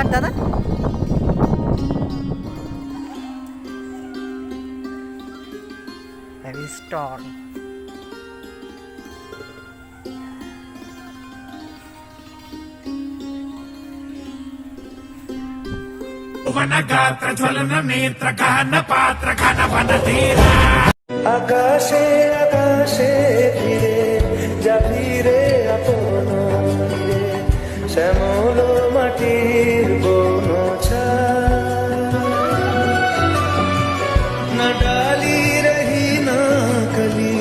ঘাট দাদা? স্টল वनगात्र ज्वलन नेत्र गान पात्र घन वन धीरा আকাশে আকাশে ফিরে যাবি রে আপন রে শ্যামল মাটির বন न डाली रही ना कली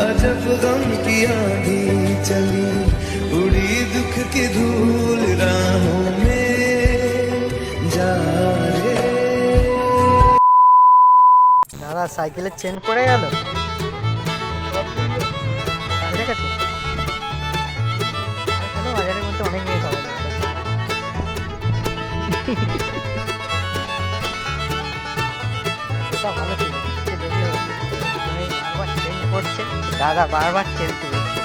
अजब गम की आंधी चली उड़ी दुख की धूल राहों में जा रे। দাদা সাইকেলের চেন পড়ে গেল, ঠিক আছে। বাজারের মধ্যে অনেক মেয়ে পাওয়া যায়। এটা ভালো ছিল, বারবার চেন করছে দাদা, বারবার চেন তুলছে,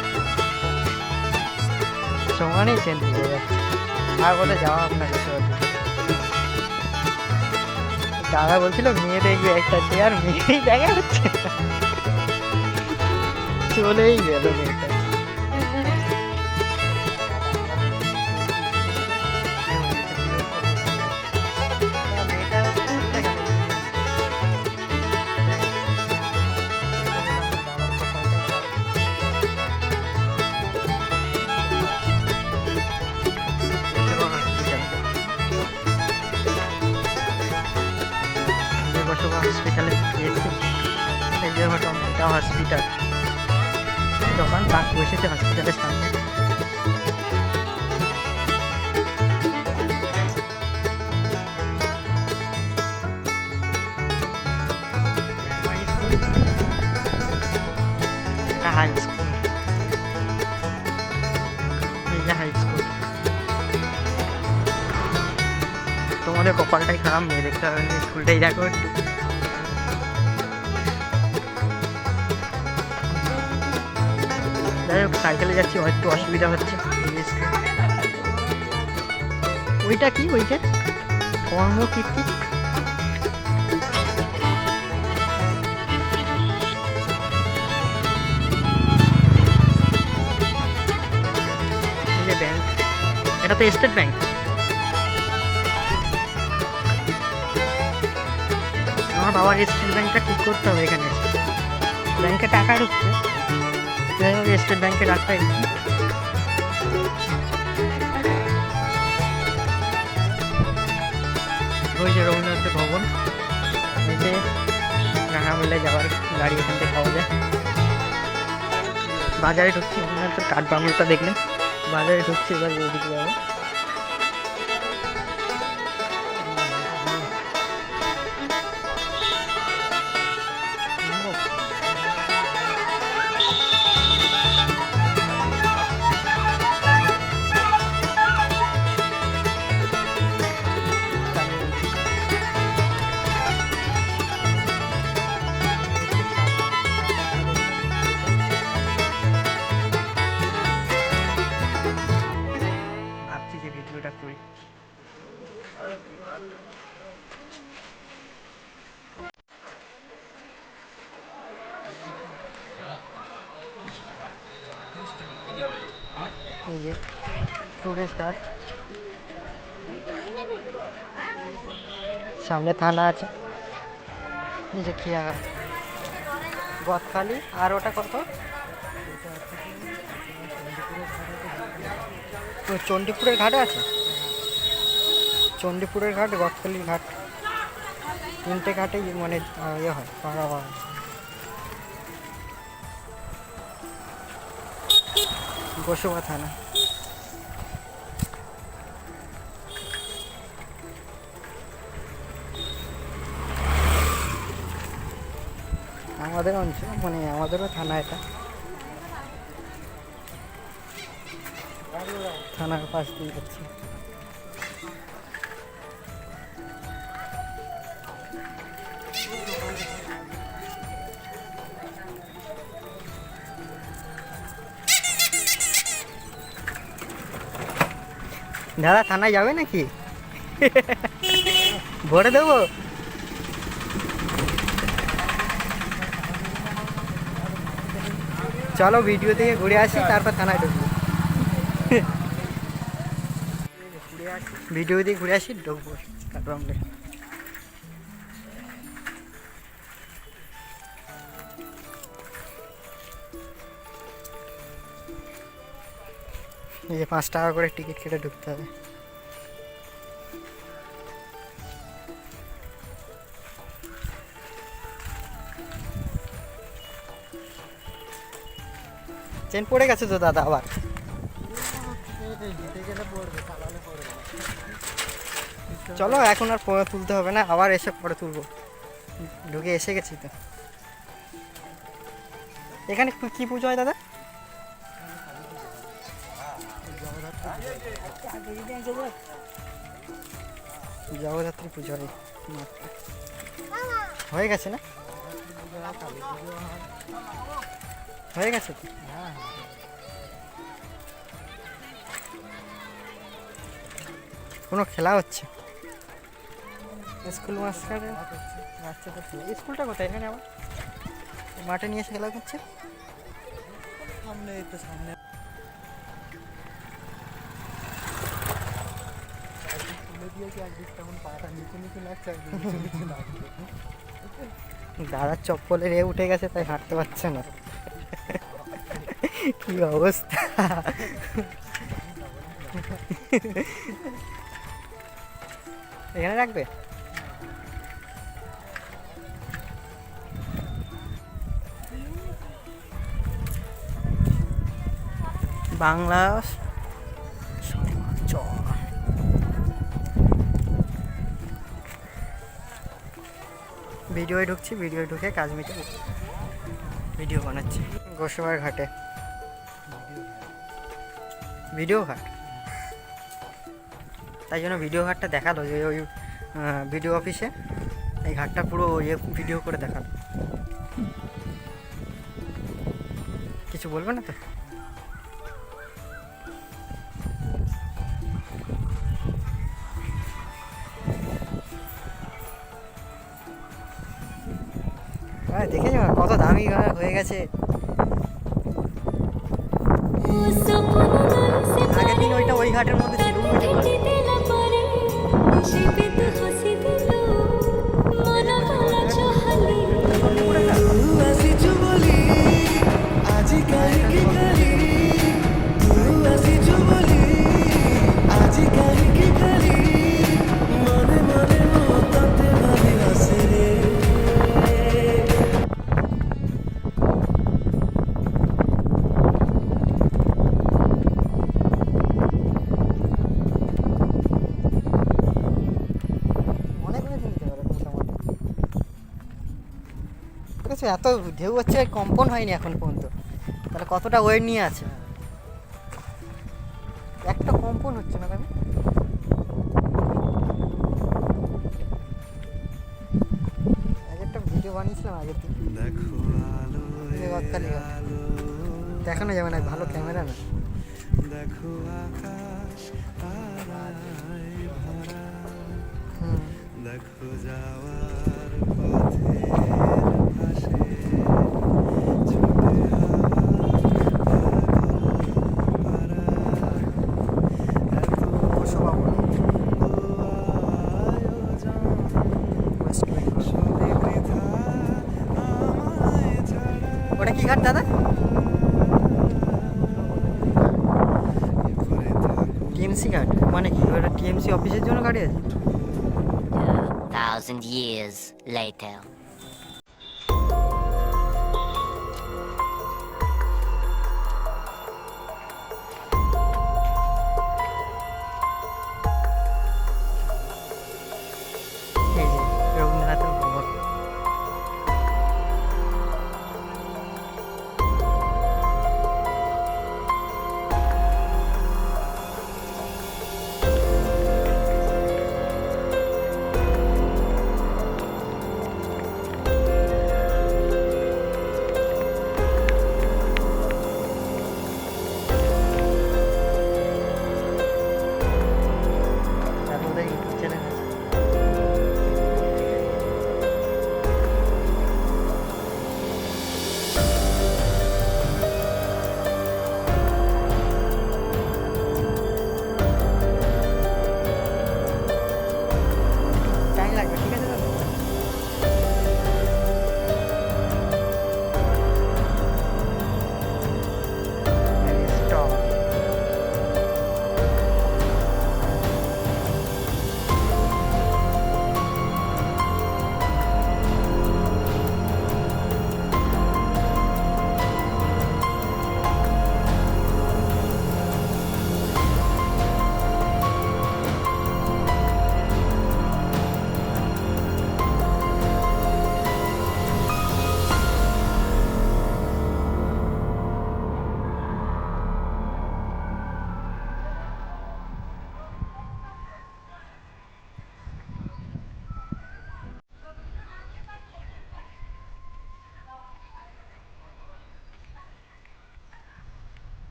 সমানেই চেন তুলে যাচ্ছে। আর বলে যাওয়া আপনাকে দাদা বলছিল মেয়ে দেখবে একটা, চেয়ার মেয়েই দেখা হচ্ছে, চলেই গেল মেয়েটা। হসপিটালে গিয়েছি, এই যে এটা হসপিটাল, দোকান পাক বসেছে হসপিটালের সামনে। হাই স্কুল, এই যে হাই স্কুল। তোমাদের কপালটাই খারাপ, মেয়ে দেখতে হবে স্কুলটাই দেখো একটু। যাই হোক সাইকেলে যাচ্ছি, একটু অসুবিধা হচ্ছে। ওইটা কি, ওইটা কর্মকীর্তি, ব্যাংক, এটা তো স্টেট ব্যাংক। আমার বাবার স্টেট ব্যাংকটা ঠিক করতে হবে, এখানে ব্যাংকে টাকা ঢুকছে, স্টেট ব্যাংকে রাখতে। ওই যে রবীন্দ্রনাথ ভবন, এই যে রাঙামেলায় যাওয়ার গাড়ি এখান থেকে পাওয়া যায়। বাজারে ঢুকছি, রবীন্দ্রনাথ কাঠ বাংলোটা দেখলেন, বাজারে ঢুকছি, এবার ওদিকে যাবো। ভিডিওটা করি। এই যে টুরিস্ট গার্ড, সামনে থানা আছে, এই যে খেয়াঘাট, বকখালি। আর ওটা কত? চণ্ডীপুরের ঘাটে আছে, চণ্ডীপুরের ঘাট, বকখালির ঘাট, তিনটে ঘাটে মানে ইয়ে হয়, পাড়া হয়। গোসবা থানা। আমাদের অঞ্চল মানে আমাদেরও থানা, এটা থানার পাশ দিয়ে যাচ্ছি। দাদা থানায় যাবে নাকি? ভরে দেবো? চলো ভিডিও থেকে ঘুরে আসি, তারপর থানায় ঢুকবো। ভিডিও দিয়ে ঘুরে আসি, ঢুকবো রাউন্ডে। এই যে 5 টাকা করে টিকিট কেটে ঢুকতে হবে। চেন পড়ে গেছে তো দাদা আবার। চলো এখন আর পরে তুলতে হবে না, আবার এসে পরে তুলবো। ঢুকে এসে গেছি তো। এখানে কি পুজো হয় দাদা? জগদ্ধাত্রী পুজো হয়। হয়ে গেছে না? হয়ে গেছে তো। কোনো খেলা হচ্ছে? স্কুল মাস্টারের বাচ্চাদের খেলা। স্কুলটা কোথায়? এখানে আবার মাঠে নিয়ে এসে খেলা করছে। সামনে এই তো সামনে। দাদার চপ্পলের এ উঠে গেছে, তাই হাঁটতে পারছে না। কি অবস্থা! এখানে রাখবে? বাংলা ভিডিওয় ঢুকছি, ভিডিও ঢুকে কাজ মিটে ভিডিও বানাচ্ছি। গোসাবার ঘাটে ভিডিও ঘাট, তাই জন্য ভিডিও ঘাটটা দেখালো যে ওই ভিডিও অফিসে এই ঘাটটা পুরো ইয়ে ভিডিও করে দেখালো। কিছু বলবে না তো? হ্যাঁ দেখেছো কত দামি হয়ে গেছে। আগের দিন ওইটা ওই ঘাটের মধ্যে ছিল। এত ঢেউ হচ্ছে, কম্পন হয়নি এখন পর্যন্ত। তাহলে কতটা ওয়েট নিয়ে আছে? একটা কম্পন হচ্ছে না। আমি একটা ভিডিও বানিয়েছিলাম আগের দিন, দেখানো যাবে না, ভালো ক্যামেরা না। দেখো আকাশ তারায় ভরা, দেখো যাওয়ার পথে ওটা কি ঘাট দাদা? টিএমসি ঘাট মানে কি? ওটা টিএমসি অফিসের জন্য গাড়ি আছে? 1,000 years later. এই যে রবীন্দ্রনাথের ভবন।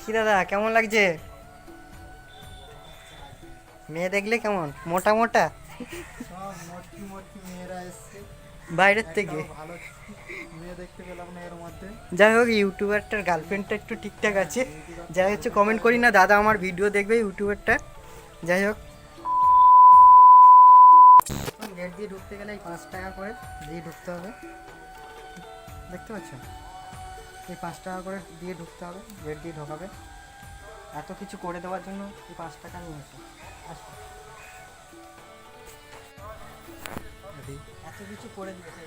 কি দাদা কেমন লাগছে? মেয়ে দেখলে কেমন? মোটা মোটা সব মটকি মটকি মেয়েরা এসছে, বাইরের থেকে। একটাও ভালো মেয়ে দেখতে পেলাম না এর মধ্যে। যাই হোক ইউটিউবারটার গার্লফ্রেন্ডটা একটু ঠিকঠাক আছে। যাই হচ্ছে কমেন্ট করি না, দাদা আমার ভিডিও দেখবে ইউটিউবারটা। যাই হোক গেট দিয়ে ঢুকতে গেলে এই 5 টাকা করে দিয়ে ঢুকতে হবে, দেখতে পাচ্ছ? এই 5 টাকা করে দিয়ে ঢুকতে হবে, গেট দিয়ে ঢোকাবে। এত কিছু করে দেওয়ার জন্য এই 5 টাকা নিয়েছে। আসো। এত কিছু করে দিয়েছে,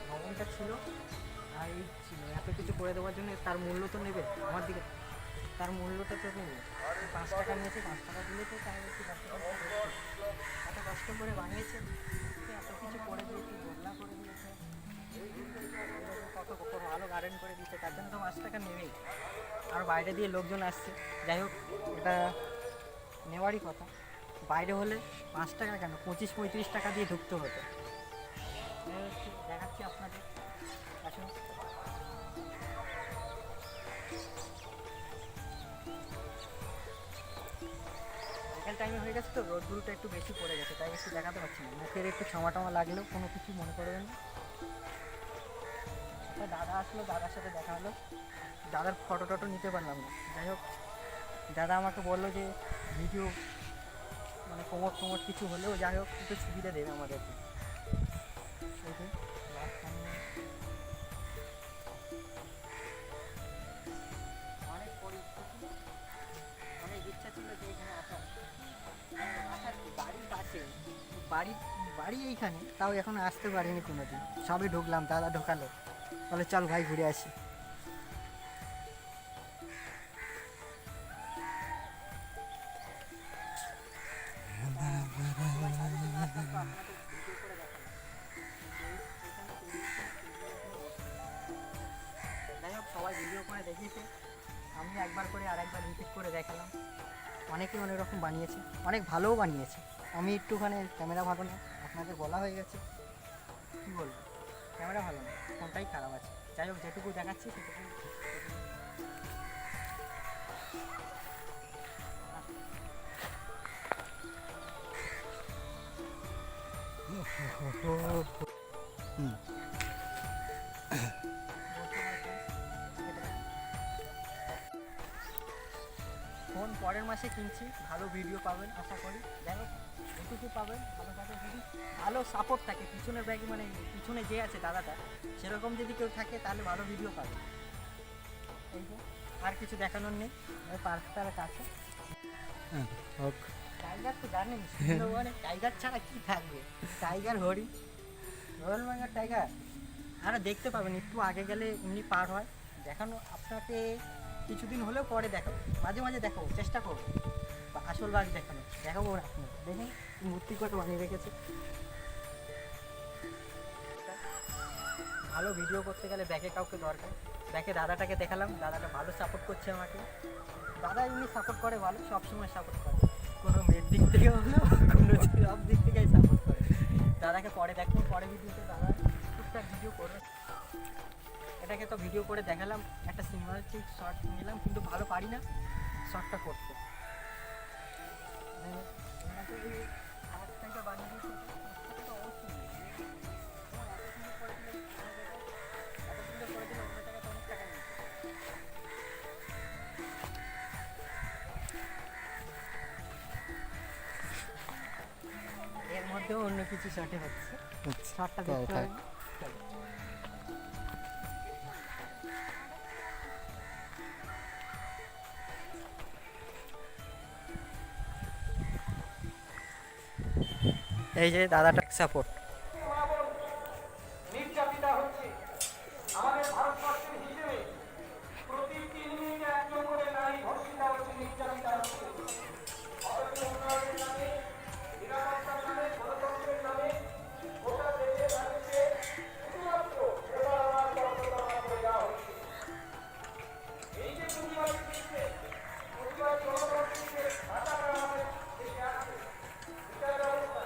ভবনটা ছিল আর এই ছিল, এত কিছু করে দেওয়ার জন্য তার মূল্য তো নেবে আমার দিকে, তার মূল্যটা তো নেবে। 5 টাকা নিয়েছে, 5 টাকা দিলে তো তার একটু এত কষ্ট করে বানিয়েছে, এত কিছু করে দিয়েছে, দোলনা করে দিয়েছে, কত কত ভালো গার্ডেন করে দিয়েছে, তার জন্য তো 5 টাকা নেবেই। আর বাইরে দিয়ে লোকজন আসছে। যাই হোক এটা নেওয়ারই কথা। বাইরে হলে 5 টাকা কেন 25-35 টাকা দিয়ে ঢুকতে হতো। দেখাচ্ছি আপনাদের, আসুন। বিকেল টাইমে হয়ে গেছে তো, রোদ্দুরটা একটু বেশি পড়ে গেছে, তাই বেশি দেখাতে পারছি না। মুখের একটু ছামা টামা লাগলেও কোনো কিছু মনে করবেন না। একটা দাদা আসলো, দাদার সাথে দেখা হলো, দাদার ফটো টটো নিতে পারলাম না। যাই হোক দাদা আমাকে বললো যে ভিডিও মানে প্রমোট কিছু হলেও যাই হোক একটু সুবিধা দেবে আমাদেরকে। অনেক পরিস্থিতি, অনেক ইচ্ছা ছিল যে এখানে আসার, বাড়ির কাছে, বাড়ি এইখানে, তাও এখন আসতে পারিনি কোনোদিন। সবে ঢুকলাম, দাদা ঢোকালো, বলে চল ভাই ঘুরে আসি। যাই হোক সবাই ভিডিও করে দেখিয়েছে, আমি একবার করে আর একবার রিপিট করে দেখালাম। অনেকে অনেক রকম বানিয়েছে, অনেক ভালোও বানিয়েছে। আমি একটুখানি ক্যামেরা ভালো না, আপনাদের বলা হয়ে গেছে, কী বলবো, ক্যামেরা ভালো না, ফোনটাই খারাপ আছে। যাই হোক যেটুকু দেখাচ্ছি সেটুকু। ফোন পরের মাসে কিনছি, ভালো ভিডিও পাবেন আশা করি। যাই হোক যেটুকু পাবেন ভালো পাবেন, যদি ভালো সাপোর্ট থাকে পিছনের ব্যাগে, মানে পিছনে যে আছে দাদাটা সেরকম যদি কেউ থাকে তাহলে ভালো ভিডিও পাবে। এই যে আর কিছু দেখানোর নেই, পার্কটার কাছে টাইগার তো জানেন, সুন্দরবনে টাইগার ছাড়া কি থাকবে, টাইগার হরিণ, রয়্যাল বেঙ্গল টাইগার আরও দেখতে পাবেন। একটু আগে গেলে এমনি পার হয়, দেখানো আপনাকে কিছুদিন হলেও পরে দেখাবো, মাঝে মাঝে দেখাবো, চেষ্টা করবো আসল বাঘ দেখাবো না আপনার। দেখুন মূর্তি কত বানিয়ে রেখেছে। ভালো ভিডিও করতে গেলে ব্যাকে কাউকে দরকার, ব্যাকে দাদাটাকে দেখালাম, দাদাটা ভালো সাপোর্ট করছে আমাকে। দাদা এমনি সাপোর্ট করে ভালো, সবসময় সাপোর্ট করে, কোনো মেয়ের দিক থেকে হলেও কোনো সব দিক থেকেই সাপোর্ট করে। দাদাকে পরে দেখুন, পরে ভিডিওতে দাদা টুকটাক ভিডিও করবে। এটাকে তো ভিডিও করে দেখালাম, একটা সিনেমাটিক শর্ট নিলাম, কিন্তু ভালো পারি না শর্টটা করতে। এর মধ্যেও অন্য কিছু শর্টে হচ্ছে, শর্টটা দেখতে হবে। এই যে দাদাটা সাপোর্ট। নির্যাতিতা হচ্ছে আমাদের ভারতবর্ষের হিসেবে প্রতি 3 মিনিটে একজন করে নারী ধর্ষিতা হচ্ছে, নির্যাতিতা হচ্ছে। অথচ উন্নয়নের নামে, নিরাপত্তার নামে, গণতন্ত্রের নামে গোটা দেশে মানুষকে শুধুমাত্র প্রতারণার যন্ত্রণা করে দেওয়া হচ্ছে। এই যে প্রতিবাদী বিশ্বে, প্রতিবাদী গণতন্ত্রকে ভাষা করা আমাদের দেশে আছে, বিচার ব্যবস্থা,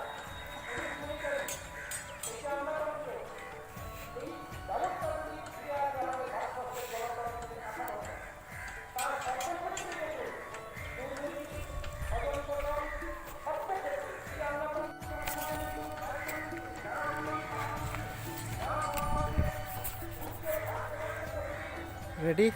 পুলিশ মিলিটারি রেডি